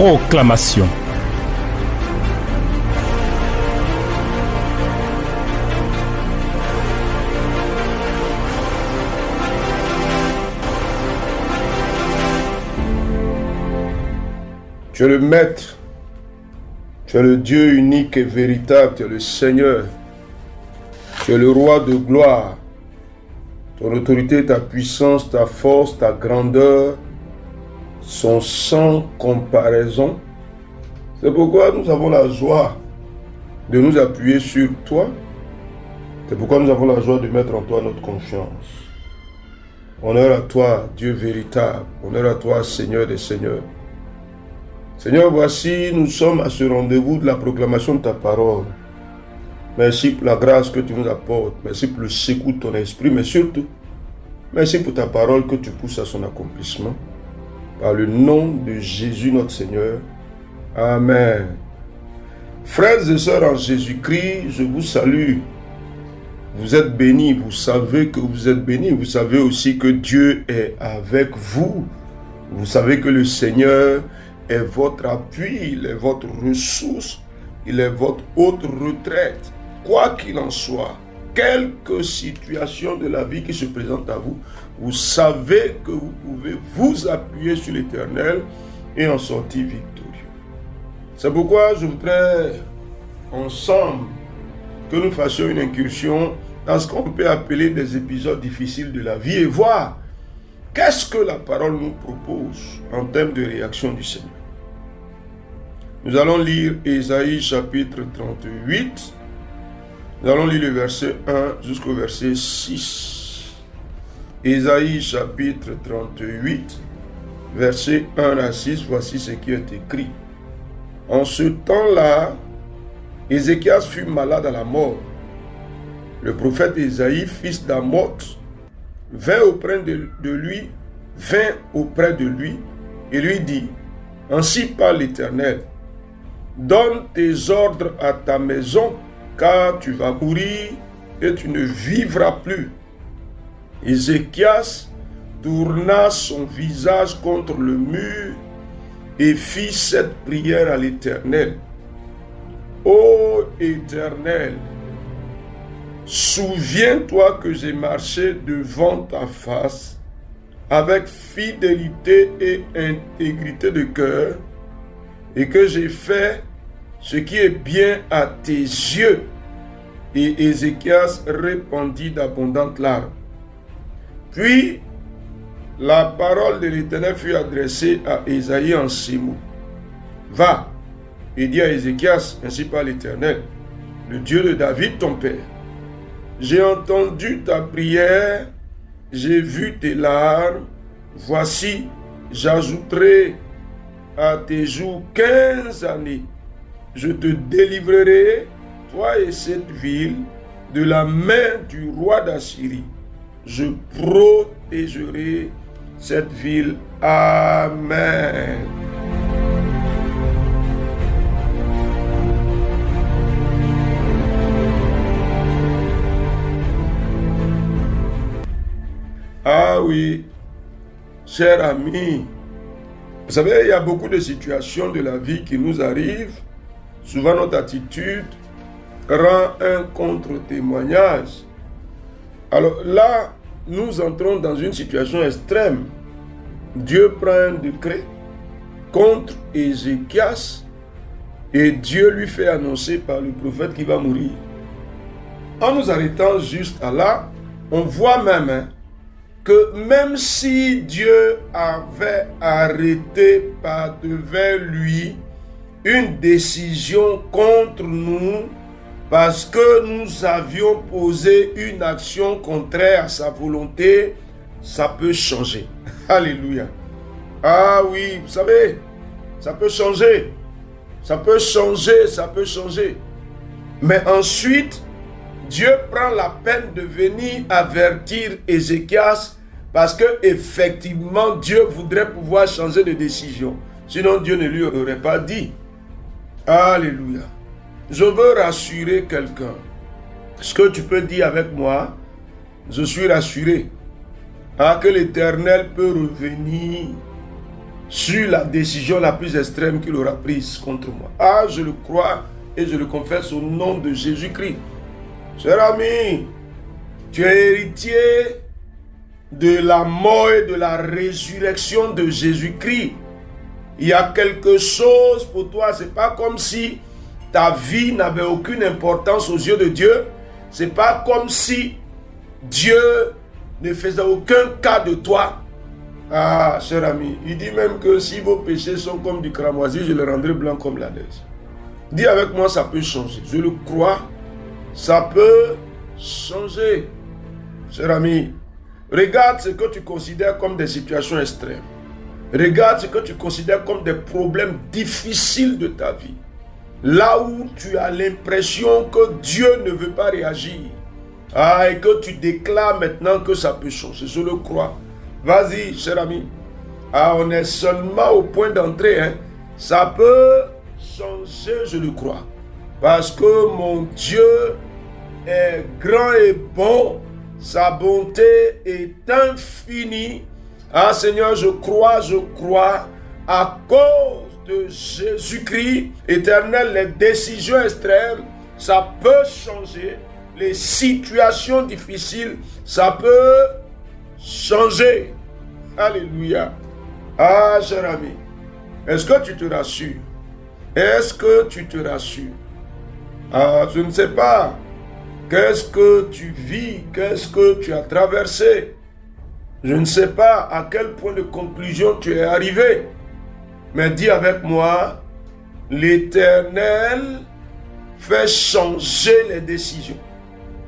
Proclamation. Tu es le Maître, tu es le Dieu unique et véritable, tu es le Seigneur, tu es le Roi de gloire. Ton autorité, ta puissance, ta force, ta grandeur sont sans comparaison. C'est pourquoi nous avons la joie de nous appuyer sur toi. C'est pourquoi nous avons la joie de mettre en toi notre confiance. Honneur à toi, Dieu véritable. Honneur à toi, Seigneur des Seigneurs. Seigneur, voici, nous sommes à ce rendez-vous de la proclamation de ta parole. Merci pour la grâce que tu nous apportes. Merci pour le secours de ton esprit, mais surtout, merci pour ta parole que tu pousses à son accomplissement. Par le nom de Jésus notre Seigneur. Amen. Frères et sœurs en Jésus-Christ, je vous salue. Vous êtes bénis, vous savez que vous êtes bénis. Vous savez aussi que Dieu est avec vous. Vous savez que le Seigneur est votre appui, il est votre ressource, il est votre haute retraite. Quoi qu'il en soit, quelque situation de la vie qui se présente à vous, vous savez que vous pouvez vous appuyer sur l'Éternel et en sortir victorieux. C'est pourquoi je voudrais ensemble que nous fassions une incursion dans ce qu'on peut appeler des épisodes difficiles de la vie et voir qu'est-ce que la parole nous propose en termes de réaction du Seigneur. Nous allons lire Ésaïe chapitre 38. Nous allons lire le verset 1 jusqu'au verset 6. Ésaïe chapitre 38, verset 1 à 6. Voici ce qui est écrit. En ce temps-là, Ézéchias fut malade à la mort. Le prophète Ésaïe, fils d'Amoth, vint auprès de lui et lui dit, « Ainsi parle l'Éternel, donne tes ordres à ta maison, car tu vas mourir et tu ne vivras plus. » Ézéchias tourna son visage contre le mur et fit cette prière à l'Éternel. « Ô Éternel, souviens-toi que j'ai marché devant ta face avec fidélité et intégrité de cœur, et que j'ai fait ce qui est bien à tes yeux. » Et Ézéchias répandit d'abondantes larmes. Puis, la parole de l'Éternel fut adressée à Ésaïe en ces mots. Va, et dis à Ézéchias, ainsi parle l'Éternel, le Dieu de David ton père. J'ai entendu ta prière, j'ai vu tes larmes. Voici, j'ajouterai à tes jours 15 années. Je te délivrerai, toi et cette ville, de la main du roi d'Assyrie. Je protégerai cette ville. Amen. Ah oui, cher ami, vous savez, il y a beaucoup de situations de la vie qui nous arrivent. Souvent, notre attitude rend un contre-témoignage. Alors là, nous entrons dans une situation extrême. Dieu prend un décret contre Ézéchias et Dieu lui fait annoncer par le prophète qu'il va mourir. En nous arrêtant juste à là, on voit même que même si Dieu avait arrêté par devant lui une décision contre nous parce que nous avions posé une action contraire à sa volonté, ça peut changer. Alléluia. Ah oui, vous savez, ça peut changer. Ça peut changer, ça peut changer. Mais ensuite, Dieu prend la peine de venir avertir Ézéchias parce que effectivement Dieu voudrait pouvoir changer de décision. Sinon Dieu ne lui aurait pas dit. Alléluia. Je veux rassurer quelqu'un. Est-ce que tu peux dire avec moi, je suis rassuré, que l'Éternel peut revenir sur la décision la plus extrême qu'il aura prise contre moi. Ah, je le crois et je le confesse au nom de Jésus-Christ. Cher ami, tu es héritier de la mort et de la résurrection de Jésus-Christ. Il y a quelque chose pour toi. C'est pas comme si ta vie n'avait aucune importance aux yeux de Dieu. C'est pas comme si Dieu ne faisait aucun cas de toi. Ah, cher ami, il dit même que si vos péchés sont comme du cramoisi, je les rendrai blancs comme la neige. Dis avec moi, ça peut changer. Je le crois, ça peut changer. Cher ami, regarde ce que tu considères comme des situations extrêmes. Regarde ce que tu considères comme des problèmes difficiles de ta vie. Là où tu as l'impression que Dieu ne veut pas réagir. Ah, et que tu déclares maintenant que ça peut changer. Je le crois. Vas-y, cher ami. Ah, on est seulement au point d'entrée. Hein. Ça peut changer, je le crois. Parce que mon Dieu est grand et bon. Sa bonté est infinie. Ah, Seigneur, je crois, à cause de Jésus-Christ, éternel, les décisions extrêmes, ça peut changer. Les situations difficiles, ça peut changer. Alléluia. Ah, cher ami, est-ce que tu te rassures? Est-ce que tu te rassures? Ah, je ne sais pas. Qu'est-ce que tu vis? Qu'est-ce que tu as traversé? Je ne sais pas à quel point de conclusion tu es arrivé. Mais dis avec moi, l'Éternel fait changer les décisions.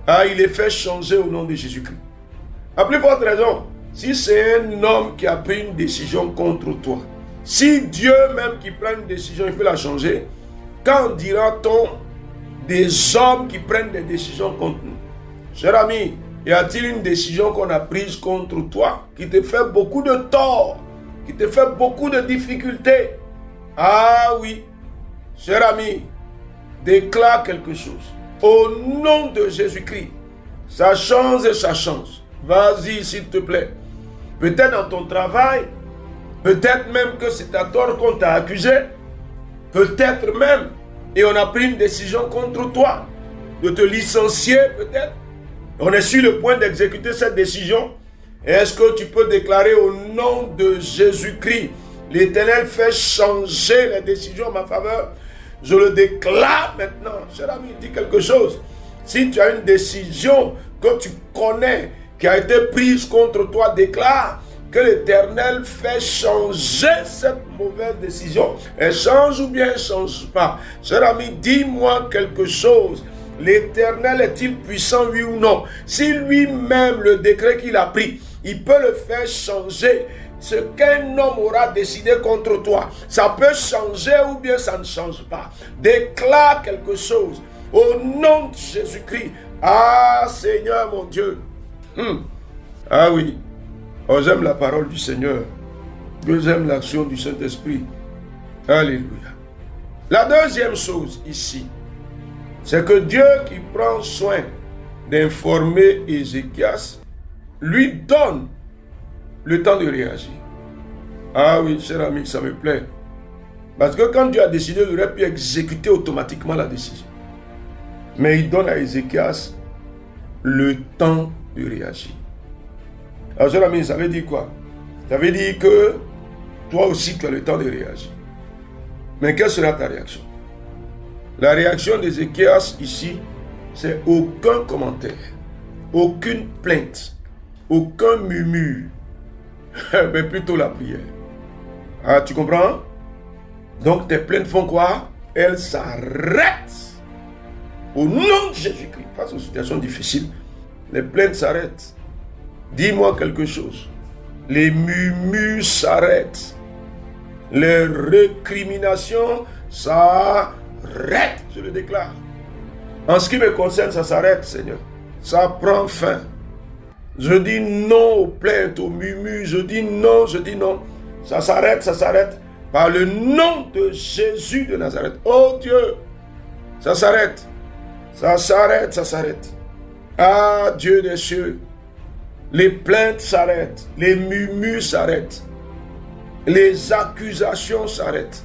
Ah, il les fait changer au nom de Jésus-Christ. À plus forte raison, si c'est un homme qui a pris une décision contre toi, si Dieu même qui prend une décision, il peut la changer, quand dira-t-on des hommes qui prennent des décisions contre nous? Cher ami, y a-t-il une décision qu'on a prise contre toi qui te fait beaucoup de tort, qui te fait beaucoup de difficultés? Ah oui, cher ami, déclare quelque chose. Au nom de Jésus-Christ, ça change et ça change. Vas-y, s'il te plaît. Peut-être dans ton travail, peut-être même que c'est à tort qu'on t'a accusé, peut-être même, et on a pris une décision contre toi, de te licencier peut-être. On est sur le point d'exécuter cette décision. Est-ce que tu peux déclarer au nom de Jésus-Christ, l'Éternel fait changer les décisions en ma faveur? Je le déclare maintenant. Cher ami, dis quelque chose. Si tu as une décision que tu connais, qui a été prise contre toi, déclare que l'Éternel fait changer cette mauvaise décision. Elle change ou bien elle ne change pas? Cher ami, dis-moi quelque chose. L'Éternel est-il puissant, oui ou non? Si lui-même, le décret qu'il a pris, il peut le faire changer. Ce qu'un homme aura décidé contre toi, ça peut changer ou bien ça ne change pas. Déclare quelque chose au nom de Jésus-Christ. Ah, Seigneur mon Dieu. Ah oui. Oh, j'aime la parole du Seigneur. J'aime l'action du Saint-Esprit. Alléluia. La deuxième chose ici, c'est que Dieu qui prend soin d'informer Ézéchias lui donne le temps de réagir. Ah oui, cher ami, ça me plaît. Parce que quand Dieu a décidé, il aurait pu exécuter automatiquement la décision. Mais il donne à Ézéchias le temps de réagir. Alors, cher ami, ça veut dire quoi? Ça veut dire que toi aussi, tu as le temps de réagir. Mais quelle sera ta réaction? La réaction d'Ézéchias ici, c'est aucun commentaire, aucune plainte, aucun murmure, mais plutôt la prière. Ah, tu comprends? Donc tes plaintes font quoi? Elles s'arrêtent. Au nom de Jésus-Christ, face aux situations difficiles, les plaintes s'arrêtent. Dis-moi quelque chose. Les murmures s'arrêtent. Les récriminations s'arrêtent. Je le déclare. En ce qui me concerne, ça s'arrête, Seigneur. Ça prend fin. Je dis non aux plaintes, aux murmures. Je dis non. Ça s'arrête. Par le nom de Jésus de Nazareth. Oh Dieu, ça s'arrête. Ça s'arrête. Ah Dieu des cieux. Les plaintes s'arrêtent. Les murmures s'arrêtent. Les accusations s'arrêtent.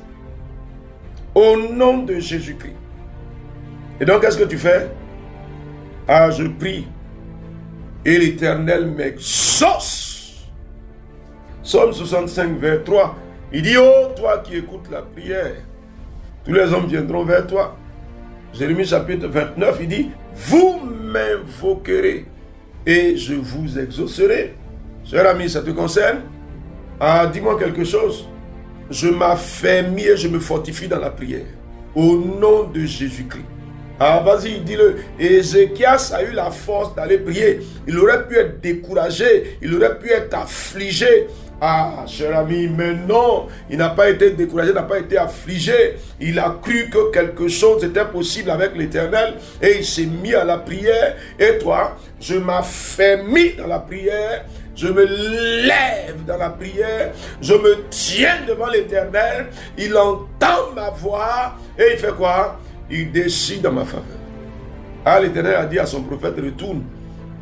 Au nom de Jésus-Christ. Et donc, qu'est-ce que tu fais? Ah, je prie. Et l'Éternel m'exauce. Psaume 65, vers 3. Il dit, oh, toi qui écoutes la prière, tous les hommes viendront vers toi. Jérémie chapitre 29, il dit, vous m'invoquerez et je vous exaucerai. Cher ami, ça te concerne? Ah, dis-moi quelque chose. Je m'affermis et je me fortifie dans la prière. Au nom de Jésus-Christ. Ah, vas-y, dis-le. Ézéchias a eu la force d'aller prier. Il aurait pu être découragé. Il aurait pu être affligé. Ah, cher ami, mais non, il n'a pas été découragé, il n'a pas été affligé. Il a cru que quelque chose était possible avec l'Éternel et il s'est mis à la prière. Et toi, je m'affermis dans la prière, je me lève dans la prière, je me tiens devant l'Éternel. Il entend ma voix et il fait quoi? Il décide en ma faveur. Ah, l'Éternel a dit à son prophète, retourne.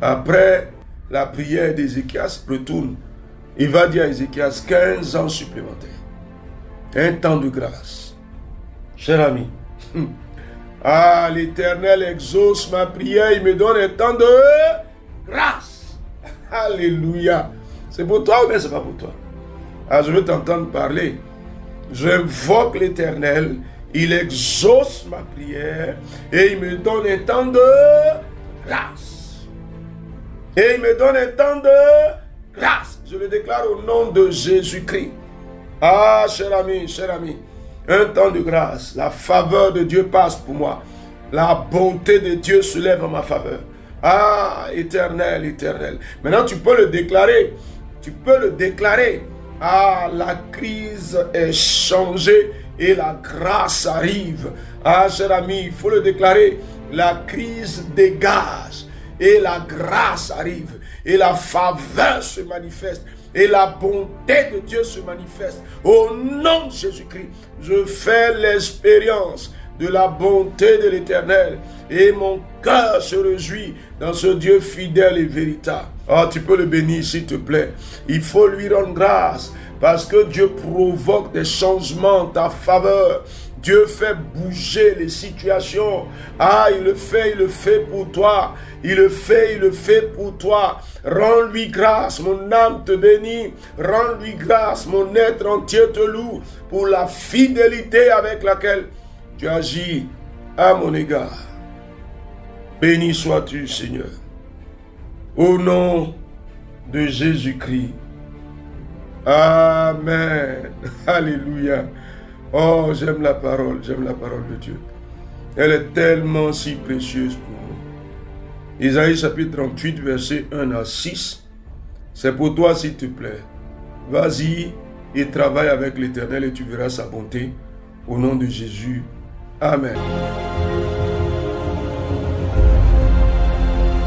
Après la prière d'Ézéchias, retourne. Il va dire à Ézéchias 15 ans supplémentaires. Un temps de grâce. Cher ami. Ah, l'Éternel exauce ma prière. Il me donne un temps de grâce. Alléluia. C'est pour toi ou bien c'est pas pour toi? Ah, je veux t'entendre parler. J'invoque l'Éternel. Il exauce ma prière. Et il me donne un temps de grâce. Et il me donne un temps de grâce. Je le déclare au nom de Jésus-Christ. Ah, cher ami, un temps de grâce. La faveur de Dieu passe pour moi. La bonté de Dieu se lève en ma faveur. Ah, éternel, éternel. Maintenant, tu peux le déclarer. Tu peux le déclarer. Ah, la crise est changée et la grâce arrive. Ah, cher ami, il faut le déclarer. La crise dégage et la grâce arrive. Et la faveur se manifeste. Et la bonté de Dieu se manifeste. Au nom de Jésus-Christ, je fais l'expérience de la bonté de l'Éternel. Et mon cœur se réjouit dans ce Dieu fidèle et véritable. Oh, tu peux le bénir s'il te plaît. Il faut lui rendre grâce. Parce que Dieu provoque des changements en ta faveur. Dieu fait bouger les situations. Ah, il le fait pour toi. Il le fait pour toi. Rends-lui grâce, mon âme te bénit. Rends-lui grâce, mon être entier te loue pour la fidélité avec laquelle tu agis à mon égard. Béni sois-tu, Seigneur. Au nom de Jésus-Christ. Amen. Alléluia. Oh, j'aime la parole de Dieu. Elle est tellement si précieuse pour nous. Isaïe chapitre 38, versets 1 à 6. C'est pour toi, s'il te plaît. Vas-y et travaille avec l'Éternel et tu verras sa bonté. Au nom de Jésus. Amen.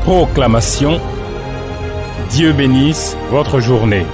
Proclamation. Dieu bénisse votre journée.